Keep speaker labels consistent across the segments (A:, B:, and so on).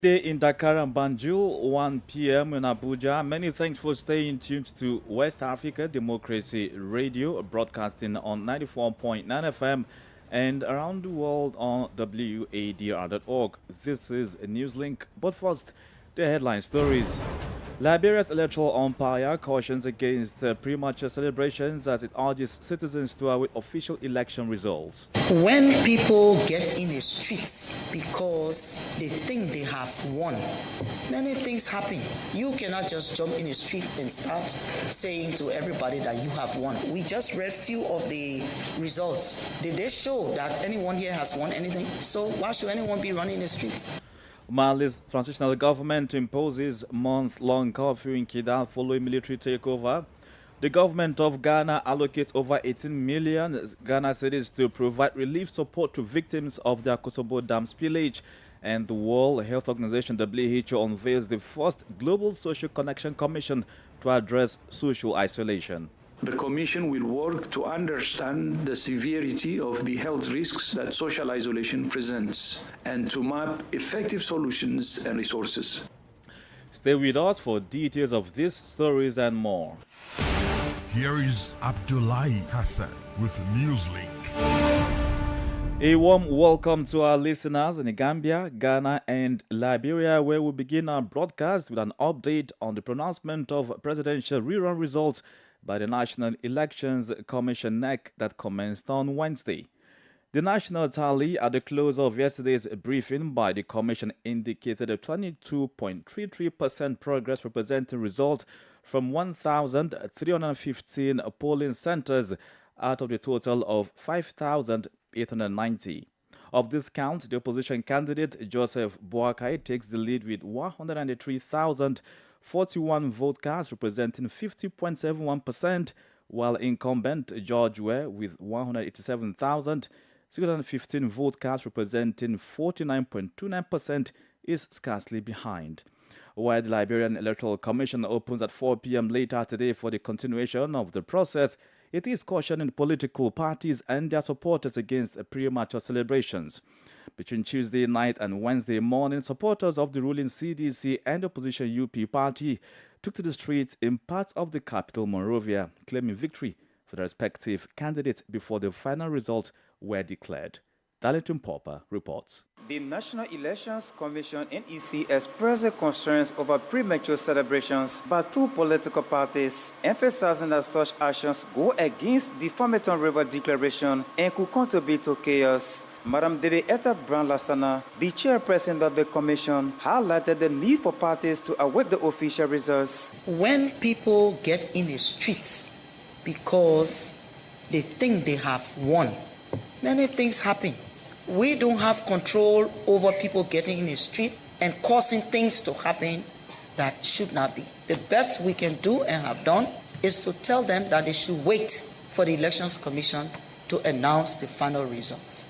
A: Day in Dakar and Banjul, 1 p.m. in Abuja. Many thanks for staying tuned to West Africa Democracy Radio, broadcasting on 94.9 FM and around the world on wadr.org. This is NewsLink. But first, the headline stories. Liberia's electoral umpire cautions against premature celebrations as it urges citizens to await official election results.
B: When people get in the streets because they think they have won, many things happen. You cannot just jump in the street and start saying to everybody that you have won. We just read few of the results. Did they show that anyone here has won anything? So why should anyone be running the streets?
A: Mali's transitional government imposes month-long curfew in Kidal following military takeover. The government of Ghana allocates over 18 million Ghana cedis to provide relief support to victims of the Kosovo Dam spillage. And the World Health Organization WHO unveils the first Global Social Connection Commission to address social isolation.
C: The Commission will work to understand the severity of the health risks that social isolation presents and to map effective solutions and resources.
A: Stay with us for details of these stories and more.
D: Here is Abdullahi Hassan with NewsLink.
A: A warm welcome to our listeners in the Gambia, Ghana, and Liberia, where we begin our broadcast with an update on the pronouncement of presidential rerun results by the National Elections Commission (NEC) that commenced on Wednesday. The national tally at the close of yesterday's briefing by the Commission indicated a 22.33% progress, representing results from 1,315 polling centers out of the total of 5,890. Of this count, the opposition candidate Joseph Boakai takes the lead with 103,041 vote cast, representing 50.71%, while incumbent George Weah with 187,615 vote cast, representing 49.29%, is scarcely behind. While the Liberian Electoral Commission opens at 4 p.m. later today for the continuation of the process, it is cautioning political parties and their supporters against premature celebrations. Between Tuesday night and Wednesday morning, supporters of the ruling CDC and opposition UP party took to the streets in parts of the capital, Monrovia, claiming victory for their respective candidates before the final results were declared. Darlington Popper reports.
E: The National Elections Commission (NEC) expressed concerns over premature celebrations by two political parties, emphasizing that such actions go against the Farmington River Declaration and could contribute to chaos. Madam Devietta Brown-Lassana, the chairperson of the commission, highlighted the need for parties to await the official results.
B: When people get in the streets because they think they have won, many things happen. We don't have control over people getting in the street and causing things to happen that should not be. The best we can do and have done is to tell them that they should wait for the Elections Commission to announce the final results.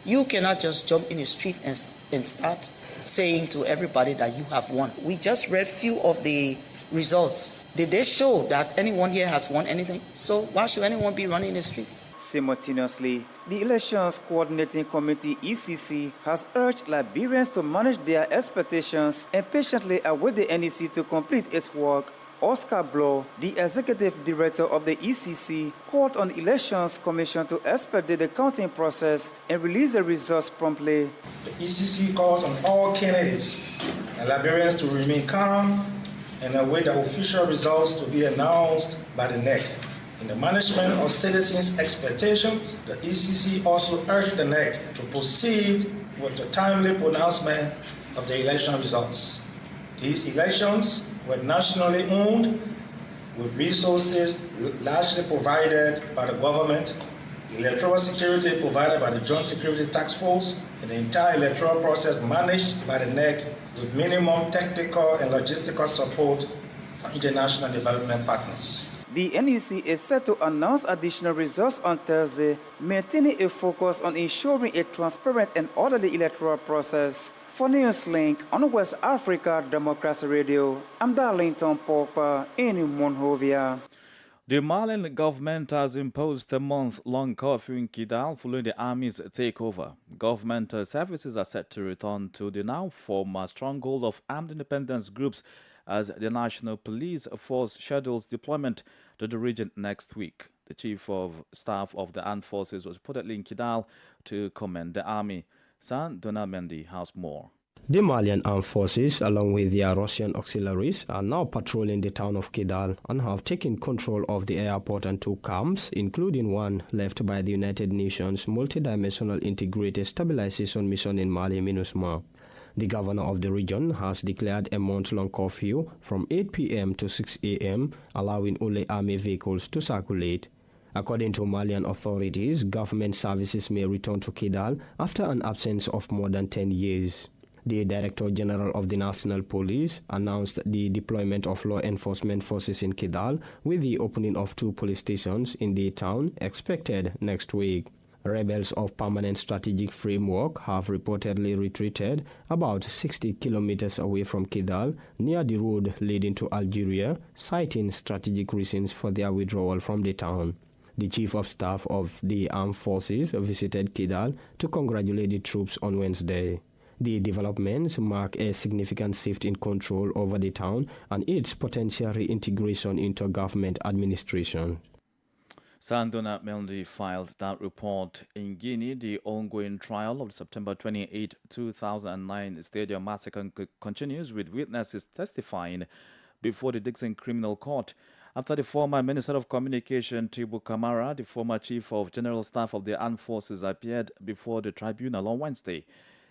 B: You cannot just jump in the street and start saying to everybody that you have won. We just read few of the results. Did they show that anyone here has won anything? So why should anyone be running the streets?
E: Simultaneously, the Elections Coordinating Committee (ECC) has urged Liberians to manage their expectations and patiently await the NEC to complete its work. Oscar Blow, the executive director of the ECC, called on the Elections Commission to expedite the counting process and release the results promptly.
F: The ECC calls on all candidates and Liberians to remain calm and await the official results to be announced by the NEC. In the management of citizens' expectations, the ECC also urged the NEC to proceed with the timely pronouncement of the election results. These elections were nationally owned, with resources largely provided by the government, electoral security provided by the Joint Security Task Force, and the entire electoral process managed by the NEC with minimum technical and logistical support from international development partners.
E: The NEC is set to announce additional results on Thursday, maintaining a focus on ensuring a transparent and orderly electoral process. For NewsLink on West Africa Democracy Radio, I'm Darlington Popper in Monrovia.
A: The Malian government has imposed a month-long curfew in Kidal following the army's takeover. Government services are set to return to the now former stronghold of armed independence groups as the National Police Force schedules deployment to the region next week. The Chief of Staff of the Armed Forces was reportedly in Kidal to commend the army. San Donald Mendy has more.
G: The Malian armed forces, along with their Russian auxiliaries, are now patrolling the town of Kidal and have taken control of the airport and two camps, including one left by the United Nations Multidimensional Integrated Stabilization Mission in Mali, MINUSMA. The governor of the region has declared a month-long curfew from 8 p.m. to 6 a.m., allowing only army vehicles to circulate. According to Malian authorities, government services may return to Kidal after an absence of more than 10 years. The Director General of the National Police announced the deployment of law enforcement forces in Kidal with the opening of 2 police stations in the town expected next week. Rebels of Permanent Strategic Framework have reportedly retreated about 60 kilometers away from Kidal near the road leading to Algeria, citing strategic reasons for their withdrawal from the town. The Chief of Staff of the Armed Forces visited Kidal to congratulate the troops on Wednesday. The developments mark a significant shift in control over the town and its potential reintegration into government administration.
A: Sandona Mendy filed that report. In Guinea, the ongoing trial of the September 28, 2009 stadium massacre continues, with witnesses testifying before the Dixon Criminal Court. After the former Minister of Communication, Tibu Kamara, the former Chief of General Staff of the Armed Forces, appeared before the tribunal on Wednesday.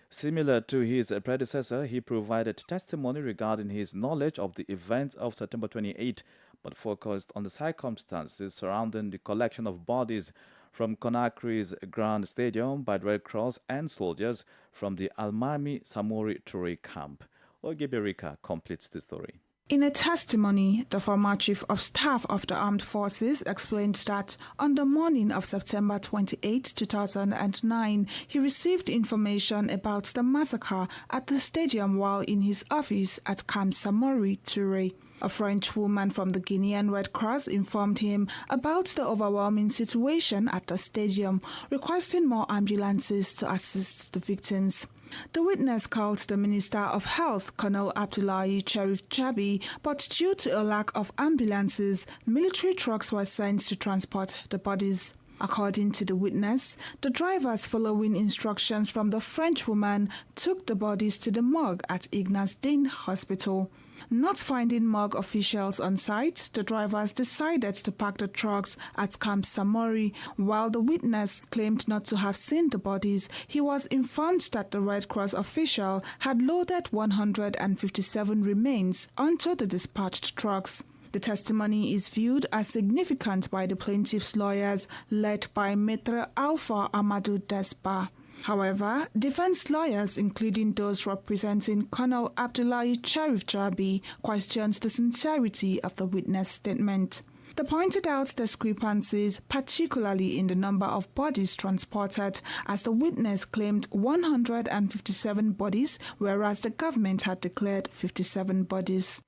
A: Similar to his predecessor, he provided testimony regarding his knowledge of the events of September 28, but focused on the circumstances surrounding the collection of bodies from Conakry's Grand Stadium by the Red Cross and soldiers from the Almami Samori Touré camp. Ogeberika completes the story.
H: In a testimony, the former Chief of Staff of the Armed Forces explained that on the morning of September 28, 2009, he received information about the massacre at the stadium while in his office at Camp Samori Touré. A French woman from the Guinean Red Cross informed him about the overwhelming situation at the stadium, requesting more ambulances to assist the victims. The witness called the Minister of Health, Colonel Abdullahi Cherif Jabi, but due to a lack of ambulances, military trucks were sent to transport the bodies. According to the witness, the drivers, following instructions from the French woman, took the bodies to the morgue at Ignace Dine Hospital. Not finding morgue officials on site, the drivers decided to park the trucks at Camp Samori. While the witness claimed not to have seen the bodies, he was informed that the Red Cross official had loaded 157 remains onto the dispatched trucks. The testimony is viewed as significant by the plaintiff's lawyers, led by Maitre Alpha Amadou Despa. However, defense lawyers, including those representing Colonel Abdullahi Cherif Jabi, questioned the sincerity of the witness statement. They pointed out discrepancies, particularly in the number of bodies transported, as the witness claimed 157 bodies, whereas the government had declared 57 bodies.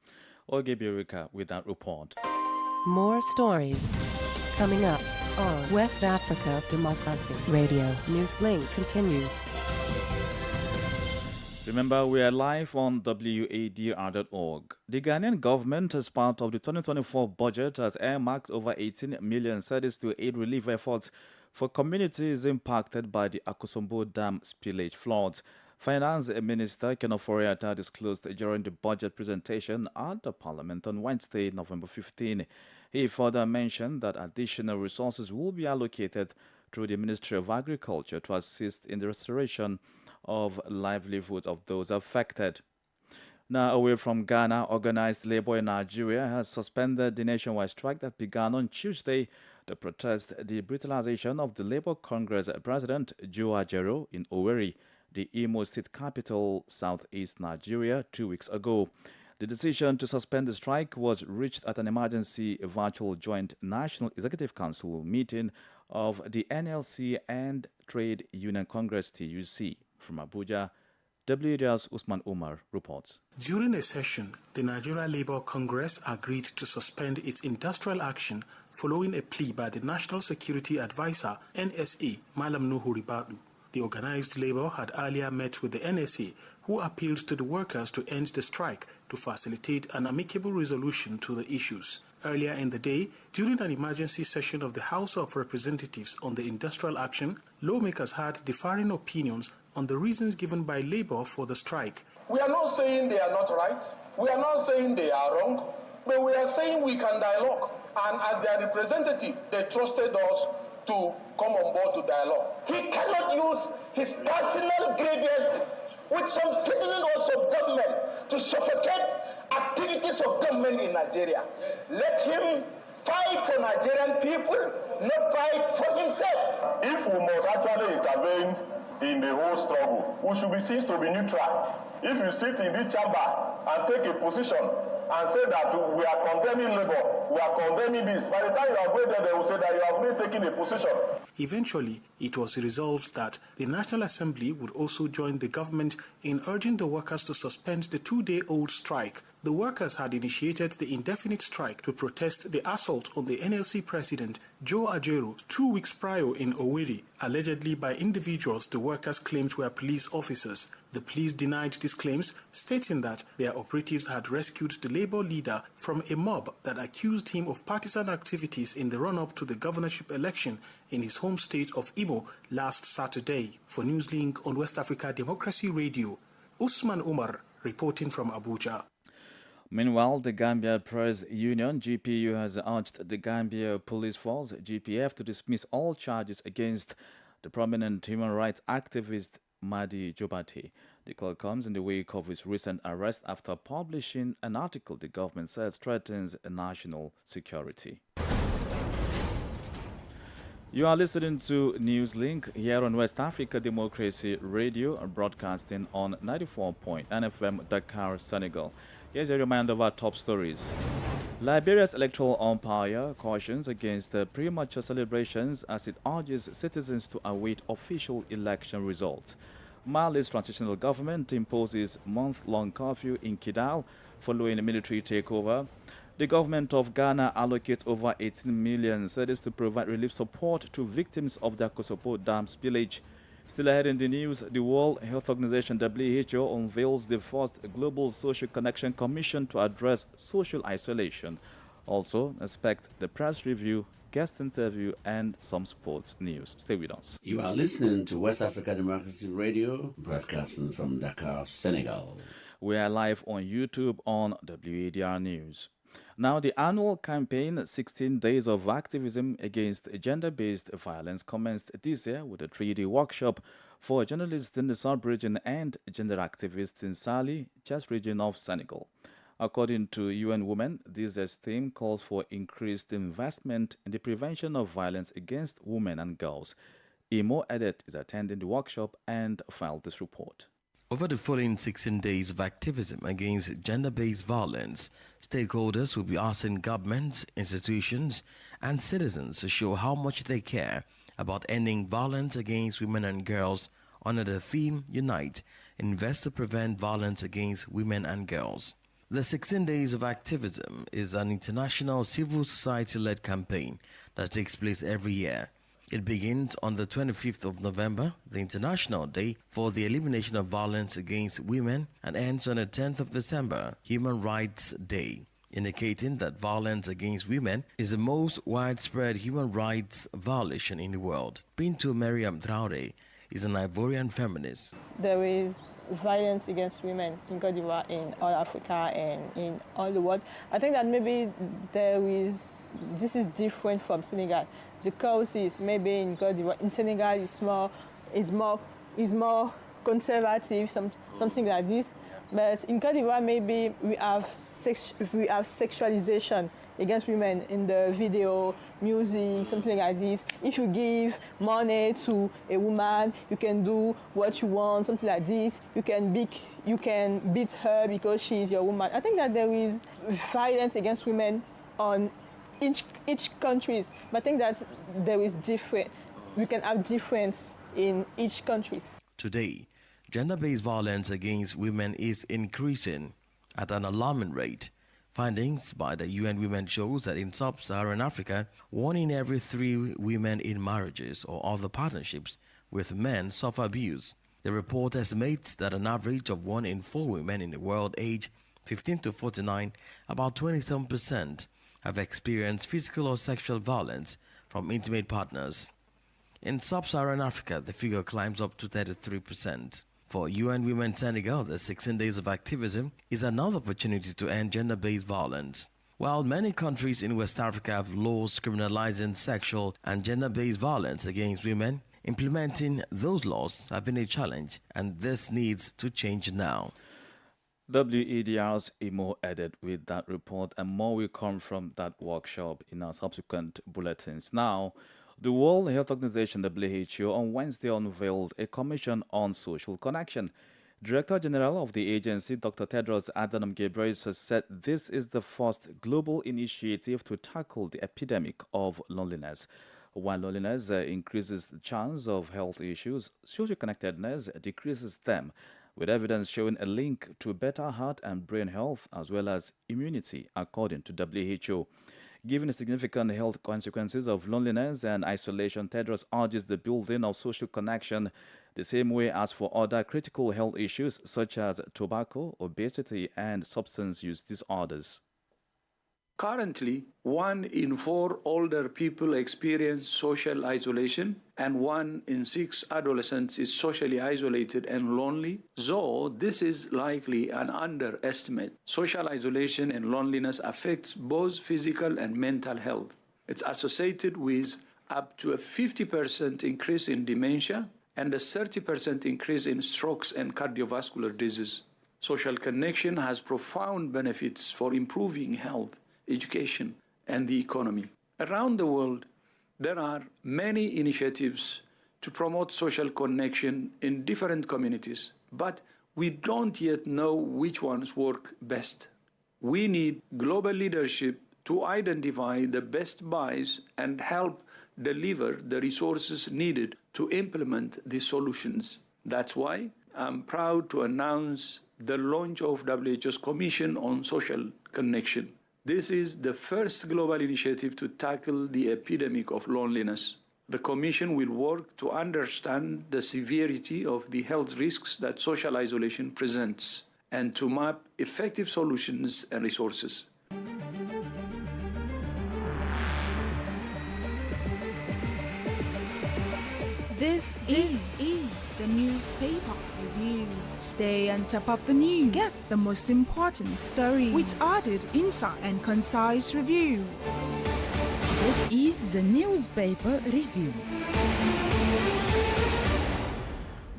A: Ogeberika with that report.
I: More stories coming up on West Africa Democracy Radio. NewsLink continues.
A: Remember, we are live on wadr.org. The Ghanaian government, as part of the 2024 budget, has earmarked over 18 million cedis to aid relief efforts for communities impacted by the Akosombo Dam spillage floods. Finance Minister Ken Ofori-Atta disclosed during the budget presentation at the Parliament on Wednesday, November 15. He further mentioned that additional resources will be allocated through the Ministry of Agriculture to assist in the restoration of livelihoods of those affected. Now, away from Ghana, organized labor in Nigeria has suspended the nationwide strike that began on Tuesday to protest the brutalization of the Labour Congress President Joe Ajero in Owerri, the Imo State capital, southeast Nigeria, 2 weeks ago. The decision to suspend the strike was reached at an emergency virtual joint National Executive Council meeting of the NLC and Trade Union Congress TUC. From Abuja, WADR's Usman Umar reports.
J: During a session, the Nigeria Labour Congress agreed to suspend its industrial action following a plea by the National Security Advisor, NSA, Malam Nuhu Ribadu. The organized labour had earlier met with the NSA, who appealed to the workers to end the strike to facilitate an amicable resolution to the issues. Earlier in the day, during an emergency session of the House of Representatives on the industrial action, lawmakers had differing opinions on the reasons given by Labour for the strike.
K: We are not saying they are not right, we are not saying they are wrong, but we are saying we can dialogue. And as their representative, they trusted us to come on board to dialogue. He cannot use his personal grievances with some citizens of government to suffocate activities of government in Nigeria. Let him fight for Nigerian people, not fight for himself.
L: If we must actually intervene in the whole struggle, we should be seen to be neutral. If you sit in this chamber and take a position and say that we are condemning labor, we are condemning this, by the time you are going there, they will say that you have really taken a position.
J: Eventually, it was resolved that the National Assembly would also join the government in urging the workers to suspend the 2-day-old strike. The workers had initiated the indefinite strike to protest the assault on the NLC president, Joe Ajaero, 2 weeks prior in Owerri, allegedly by individuals the workers claimed were police officers. The police denied these claims, stating that their operatives had rescued the Labour leader from a mob that accused him of partisan activities in the run-up to the governorship election in his home state of Imo last Saturday. For NewsLink on West Africa Democracy Radio, Usman Umar reporting from Abuja.
A: Meanwhile, the Gambia Press Union, GPU, has urged the Gambia Police Force, GPF, to dismiss all charges against the prominent human rights activist Madi Jobate. The call comes in the wake of his recent arrest after publishing an article the government says threatens national security. You are listening to NewsLink here on West Africa Democracy Radio, broadcasting on 94.9 FM Dakar, Senegal. Here's a reminder of our top stories. Liberia's electoral umpire cautions against premature celebrations as it urges citizens to await official election results. Mali's transitional government imposes month-long curfew in Kidal following a military takeover. The government of Ghana allocates over 18 million cedis to provide relief support to victims of the Akosombo Dam spillage. Still ahead in the news, the World Health Organization WHO unveils the first Global Social Connection Commission to address social isolation. Also, expect the press review, guest interview, and some sports news. Stay with us.
M: You are listening to West Africa Democracy Radio, broadcasting from Dakar, Senegal.
A: We are live on YouTube on WADR News. Now, the annual campaign, 16 Days of Activism Against Gender-Based Violence, commenced this year with a 3-day workshop for journalists in the sub-region and gender activists in Sali, Chess region of Senegal. According to UN Women, this theme calls for increased investment in the prevention of violence against women and girls. Imo Edet is attending the workshop and filed this report.
N: Over the following 16 days of activism against gender-based violence, stakeholders will be asking governments, institutions, and citizens to show how much they care about ending violence against women and girls under the theme Unite, Invest to Prevent Violence Against Women and Girls. The 16 Days of Activism is an international civil society-led campaign that takes place every year. It begins on the 25th of November, the International Day for the Elimination of Violence Against Women, and ends on the 10th of December, Human Rights Day, indicating that violence against women is the most widespread human rights violation in the world. Bintu Mariam Traore is an Ivorian feminist.
O: There is violence against women in Côte d'Ivoire, in all Africa, and in all the world. I think that maybe this is different from Senegal. The cause is maybe in Côte d'Ivoire, in Senegal is more conservative, something like this. But in Côte d'Ivoire, maybe we have sexualization against women in the video, music, something like this. If you give money to a woman, you can do what you want, something like this. You can beat her because she is your woman. I think that there is violence against women on each country, but I think that there is different. We can have difference in each country.
N: Today, gender-based violence against women is increasing at an alarming rate. Findings by the UN Women shows that in sub-Saharan Africa, 1 in every 3 women in marriages or other partnerships with men suffer abuse. The report estimates that an average of 1 in 4 women in the world aged 15 to 49, about 27%, have experienced physical or sexual violence from intimate partners. In sub-Saharan Africa, the figure climbs up to 33%. For UN Women Senegal, the 16 days of activism is another opportunity to end gender-based violence. While many countries in West Africa have laws criminalizing sexual and gender-based violence against women, implementing those laws have been a challenge, and this needs to change now.
A: WEDR's Imo added with that report, and more will come from that workshop in our subsequent bulletins. Now, the World Health Organization, WHO, on Wednesday unveiled a commission on social connection. Director General of the agency, Dr. Tedros Adhanom Ghebreyesus, said this is the first global initiative to tackle the epidemic of loneliness. While loneliness increases the chance of health issues, social connectedness decreases them, with evidence showing a link to better heart and brain health as well as immunity, according to WHO. Given the significant health consequences of loneliness and isolation, Tedros urges the building of social connection the same way as for other critical health issues such as tobacco, obesity, and substance use disorders.
C: Currently, 1 in 4 older people experience social isolation, and 1 in 6 adolescents is socially isolated and lonely. Though this is likely an underestimate, social isolation and loneliness affects both physical and mental health. It's associated with up to a 50% increase in dementia and a 30% increase in strokes and cardiovascular disease. Social connection has profound benefits for improving health, education, and the economy. Around the world, there are many initiatives to promote social connection in different communities, but we don't yet know which ones work best. We need global leadership to identify the best buys and help deliver the resources needed to implement these solutions. That's why I'm proud to announce the launch of WHO's Commission on Social Connection. This is the first global initiative to tackle the epidemic of loneliness. The Commission will work to understand the severity of the health risks that social isolation presents and to map effective solutions and resources.
H: This is the newspaper review. Stay on top of the news. Get the most important stories with added insight and concise review.
P: This is the newspaper review.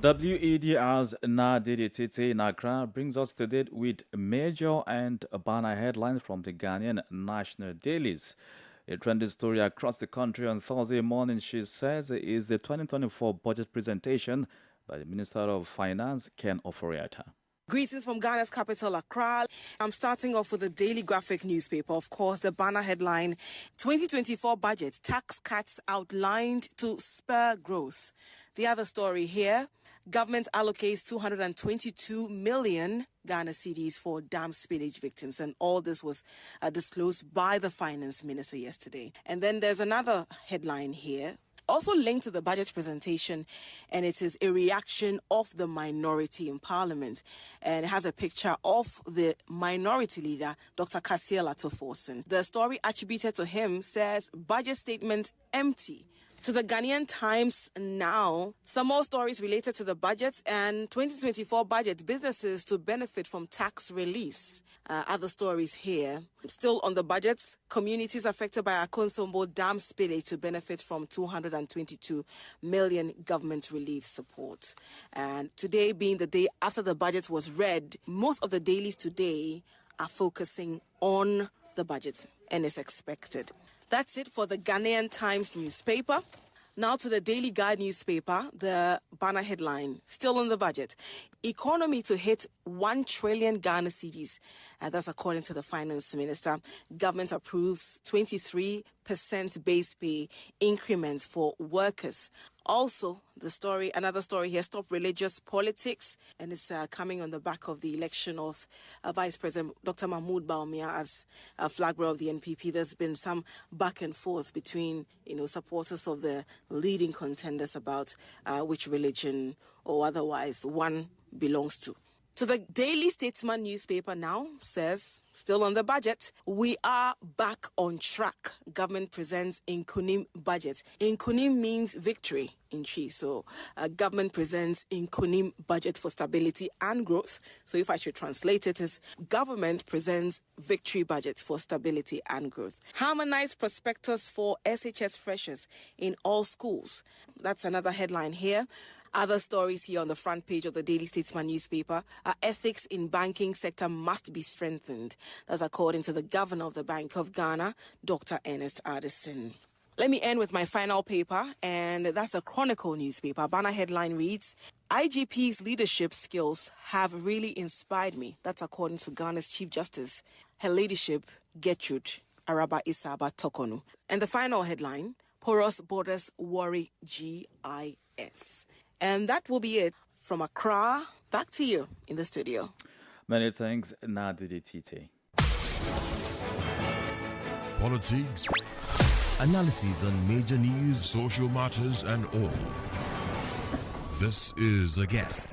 A: WEDR's Nadiri Tete in Accra brings us to date with major and banner headlines from the Ghanaian national dailies. A trending story across the country on Thursday morning, she says, is the 2024 budget presentation by the Minister of Finance, Ken Ofori-Atta.
Q: Greetings from Ghana's capital, Accra. I'm starting off with the Daily Graphic newspaper. Of course, the banner headline, 2024 budget, tax cuts outlined to spur growth. The other story here, government allocates 222 million Ghana cedis for dam spillage victims. And all this was disclosed by the finance minister yesterday. And then there's another headline here, also linked to the budget presentation, and it is a reaction of the minority in Parliament. And it has a picture of the minority leader, Dr. Kasiel Atoforsen. The story attributed to him says, budget statement empty. To the Ghanaian Times now, some more stories related to the budget and 2024 budget, businesses to benefit from tax reliefs. Other stories here. Still on the budget, communities affected by Akonsombo Dam spillage to benefit from 222 million government relief support. And today being the day after the budget was read, most of the dailies today are focusing on the budget, and it's expected. That's it for the Ghanaian Times newspaper. Now to the Daily Guide newspaper, the banner headline, still on the budget. economy to hit 1 trillion Ghana cedis. That's according to the finance minister. Government approves 23% base pay increments for workers. Also, another story here, stop religious politics, and it's coming on the back of the election of Vice President Dr. Mahmoud Bawumia as a flag bearer of the NPP. There's been some back and forth between, supporters of the leading contenders about which religion or otherwise one belongs to. So the Daily Statesman newspaper now says, still on the budget, we are back on track. Government presents Nkunim budget. Nkunim means victory in Chi. So government presents Nkunim budget for stability and growth. So if I should translate it as government presents victory budget for stability and growth. Harmonized prospectus for SHS freshers in all schools. That's another headline here. Other stories here on the front page of the Daily Statesman newspaper are ethics in banking sector must be strengthened. That's according to the governor of the Bank of Ghana, Dr. Ernest Addison. Let me end with my final paper, and that's a Chronicle newspaper. Banner headline reads, IGP's leadership skills have really inspired me. That's according to Ghana's Chief Justice, Her Ladyship Gertrude Araba Isaba Tokonu. And the final headline, porous borders worry GIS. And that will be it from Accra. Back to you in the studio.
A: Many thanks, Nadidi Tite.
D: Politics,
N: Analysis on major news,
D: social matters, and all. This is A Guest.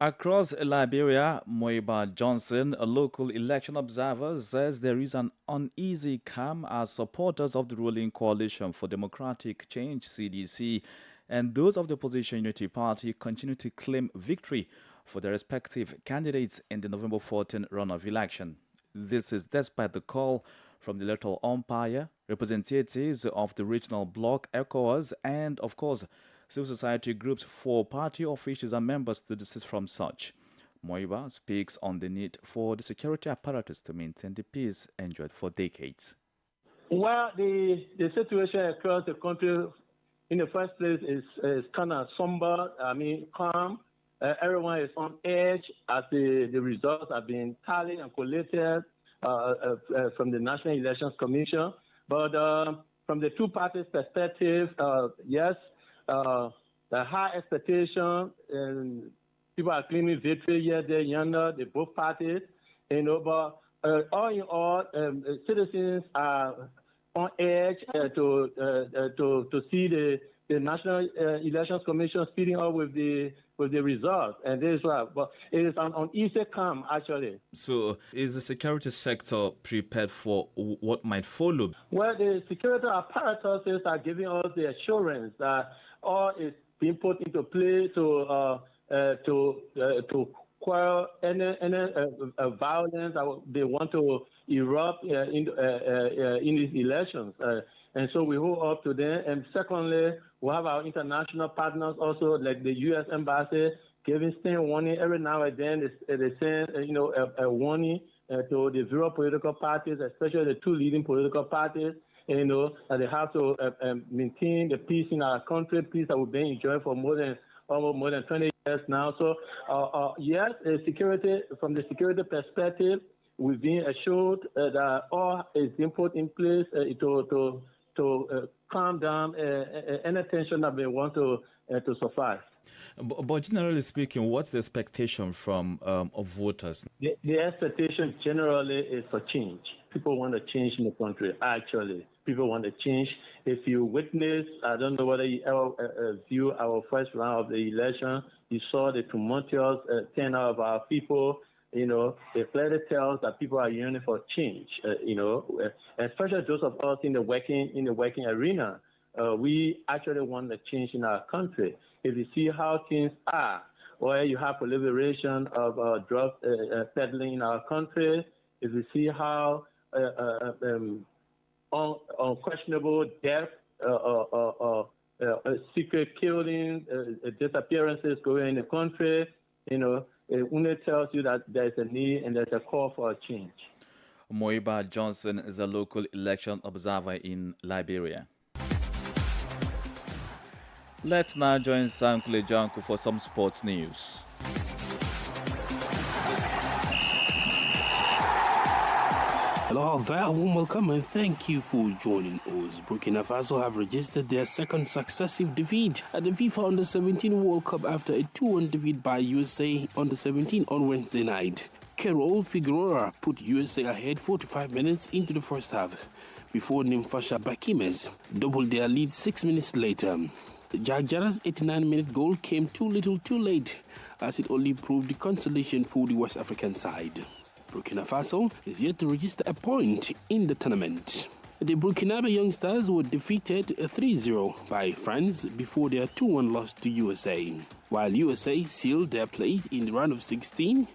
A: Across Liberia, Moiba Johnson, a local election observer, says there is an uneasy calm as supporters of the ruling Coalition for Democratic Change, CDC, and those of the Opposition Unity Party continue to claim victory for their respective candidates in the November 14 runoff election. This is despite the call from the electoral umpire, representatives of the regional bloc, ECOWAS, and, of course, civil society groups for party officials and members to desist from such. Moiba speaks on the need for the security apparatus to maintain the peace enjoyed for decades.
R: Well, the situation across the country in the first place is kind of somber, calm. Everyone is on edge as the results have been tallied and collated from the National Elections Commission. But from the two parties' perspective, yes, the high expectation, and people are claiming victory here, there, yonder, the both parties, but all in all, citizens are on edge to see the National Elections Commission speeding up with the results, and this is why. But it is an uneasy calm, actually.
A: So, is the security sector prepared for what might follow?
R: Well, the security apparatuses are giving us the assurance that all is being put into play to quell any violence that they want to erupt in these elections. And so we hold up to them. And secondly, we have our international partners also, like the U.S. Embassy, giving stern warning every now and then. They send, a warning to the various political parties, especially the two leading political parties, that they have to maintain the peace in our country, peace that we've been enjoying for more than 20 years now. So, yes, from the security perspective, we've been assured that all is being put in place to calm down any tension that they want to suffice.
A: But generally speaking, what's the expectation from of voters?
R: The expectation generally is for change. People want to change in the country, actually. People want to change. If you witness, I don't know whether you ever view our first round of the election, you saw the tumultuous turnout of our people. It clearly tells that people are yearning for change. Especially those of us in the working arena. We actually want the change in our country. If you see how things are, where you have proliferation of drug peddling in our country, if you see how unquestionable death, secret killings, disappearances going in the country, it only tells you that there's a need and there's a call for a change.
A: Moiba Johnson is a local election observer in Liberia. Let's now join Sankle Janko for some sports news.
S: Hello out there, warm welcome and thank you for joining us. Burkina Faso have registered their second successive defeat at the FIFA Under-17 World Cup after a 2-1 defeat by USA Under-17 on Wednesday night. Carol Figueroa put USA ahead 45 minutes into the first half before Nimfasha Bakimes doubled their lead 6 minutes later. Jagjara's 89-minute goal came too little too late as it only proved the consolation for the West African side. Burkina Faso is yet to register a point in the tournament. The Burkinabe youngsters were defeated 3-0 by France before their 2-1 loss to USA. While USA sealed their place in the round of 16,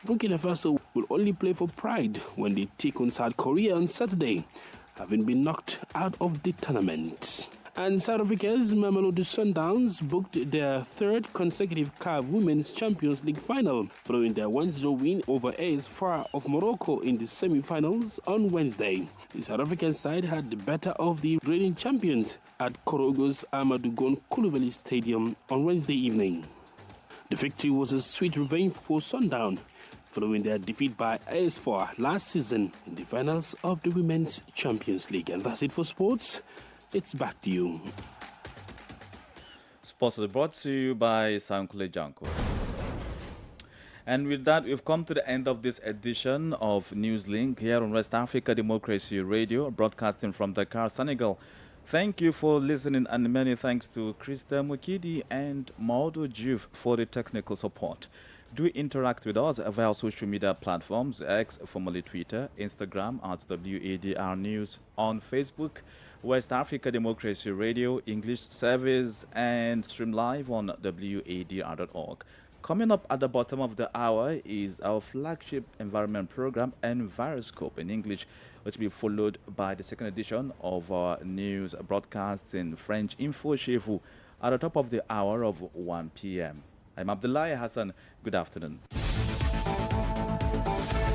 S: Burkina Faso will only play for pride when they take on South Korea on Saturday, having been knocked out of the tournament. And South Africa's Mamelodi Sundowns booked their third consecutive CAF Women's Champions League final, following their 1-0 win over AS FAR of Morocco in the semi-finals on Wednesday. The South African side had the better of the reigning champions at Korogo's Amadou Gon Coulibaly Stadium on Wednesday evening. The victory was a sweet revenge for Sundown, following their defeat by AS FAR last season in the finals of the Women's Champions League. And that's it for sports. It's back to you.
A: Sports is brought to you by Sankle Janko. And with that, we've come to the end of this edition of NewsLink here on West Africa Democracy Radio, broadcasting from Dakar, Senegal. Thank you for listening, and many thanks to Krista Mukidi and Maudo Juve for the technical support. Do interact with us via social media platforms, X, formerly Twitter, Instagram at WADR News, on Facebook, West Africa Democracy Radio, English service, and stream live on WADR.org. Coming up at the bottom of the hour is our flagship environment program, Enviroscope in English, which will be followed by the second edition of our news broadcast in French, Info Chez Vous, at the top of the hour of 1 p.m. I'm Abdullahi Hassan. Good afternoon.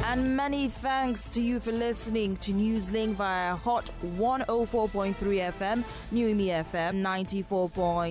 T: And many thanks to you for listening to NewsLink via Hot 104.3 FM, New Me FM 94.